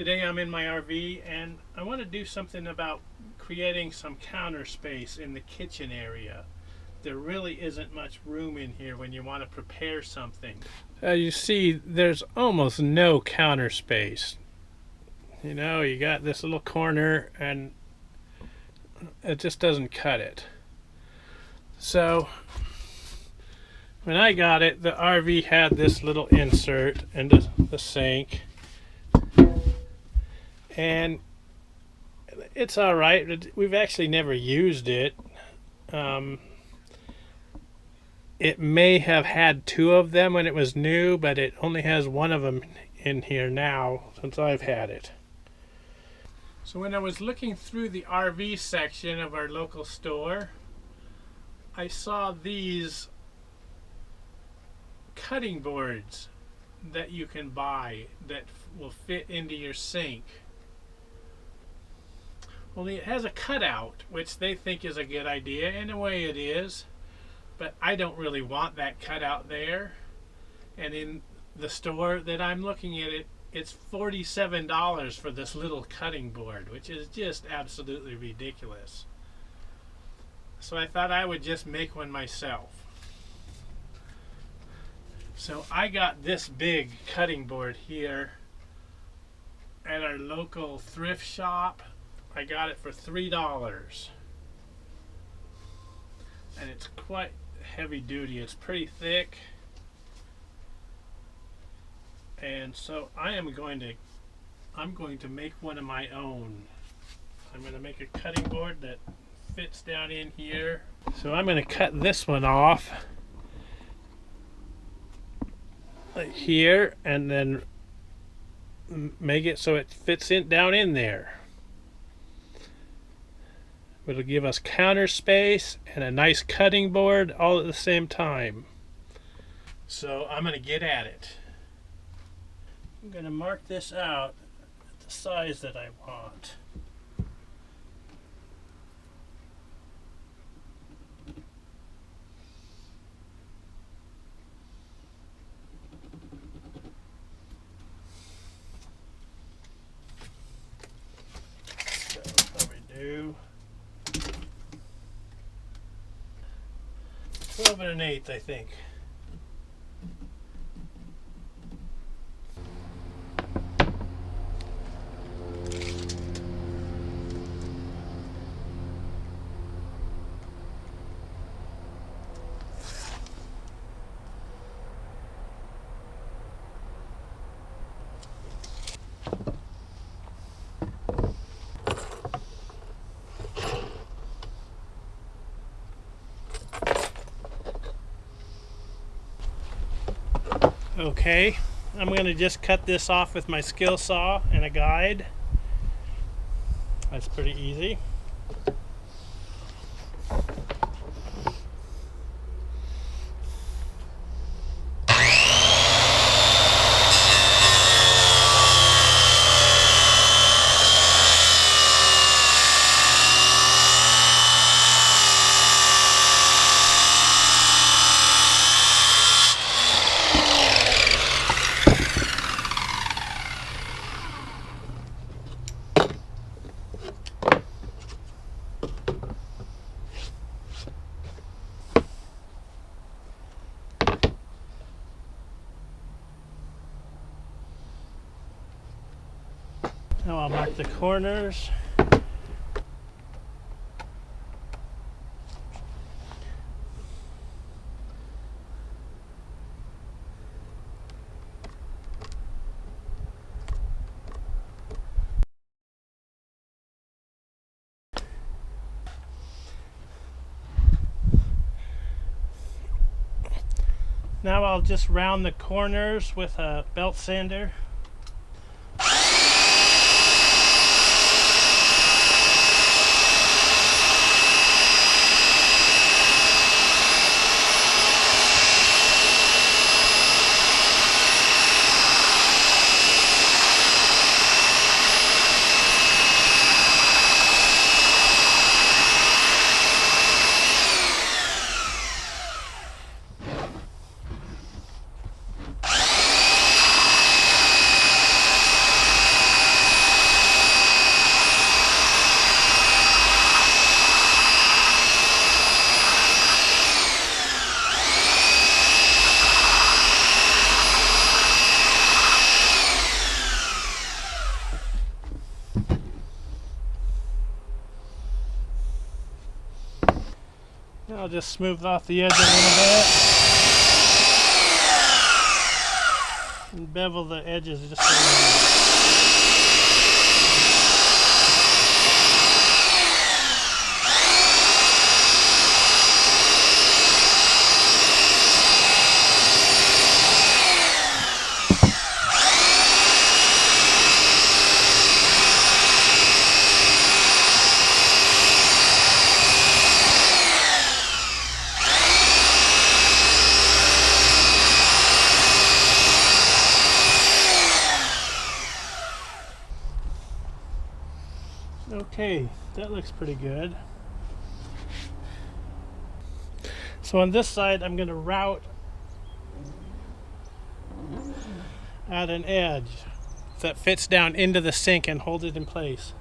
Today I'm in my RV and I want to do something about creating some counter space in the kitchen area. There really isn't much room in here when you want to prepare something. You see, there's almost no counter space. You know, you got this little corner and it just doesn't cut it. So when I got it, the RV had this little insert into the sink. And it's all right. We've actually never used it. It may have had two of them when it was new, but it only has one of them in here now since I've had it. So when I was looking through the RV section of our local store, I saw these cutting boards that you can buy that will fit into your sink. Only it has a cutout, which they think is a good idea. In a way it is, but I don't really want that cutout there. And in the store that I'm looking at, it's $47 for this little cutting board, which is just absolutely ridiculous. So I thought I would just make one myself. So I got this big cutting board here at our local thrift shop. I got it for $3. And it's quite heavy duty. It's pretty thick. And so I'm going to make one of my own. I'm going to make a cutting board that fits down in here. So I'm going to cut this one off like here and then make it so it fits in down in there. It'll give us counter space and a nice cutting board all at the same time. So I'm going to get at it. I'm going to mark this out at the size that I want. So what we do. 12 1/8, I think. Okay, I'm going to just cut this off with my skill saw and a guide. That's pretty easy. Now I'll mark the corners. Now I'll just round the corners with a belt sander. just smooth off the edge a little bit. And bevel the edges just a little bit. Okay, that looks pretty good. So on this side, I'm going to route at an edge that fits down into the sink and hold it in place.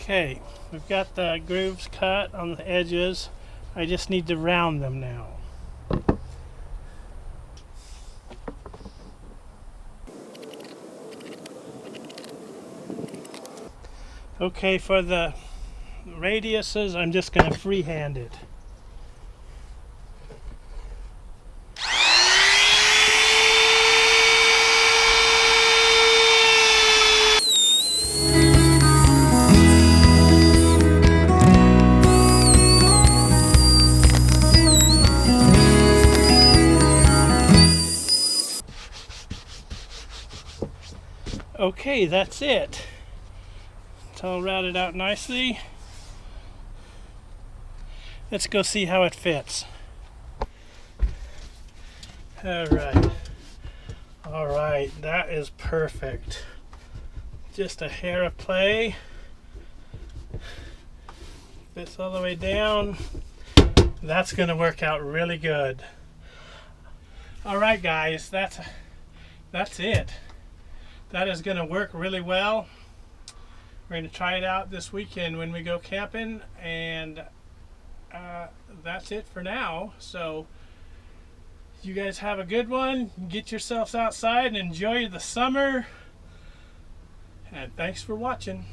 Okay, we've got the grooves cut on the edges. I just need to round them now. Okay, for the radiuses, I'm just going to freehand it. Okay, that's it. It's all routed out nicely. Let's go see how it fits. Alright, that is perfect. Just a hair of play. Fits all the way down. That's going to work out really good. Alright guys, that's it. That is going to work really well. We're going to try it out this weekend when we go camping, and that's it for now. So you guys have a good one. Get yourselves outside and enjoy the summer. And thanks for watching.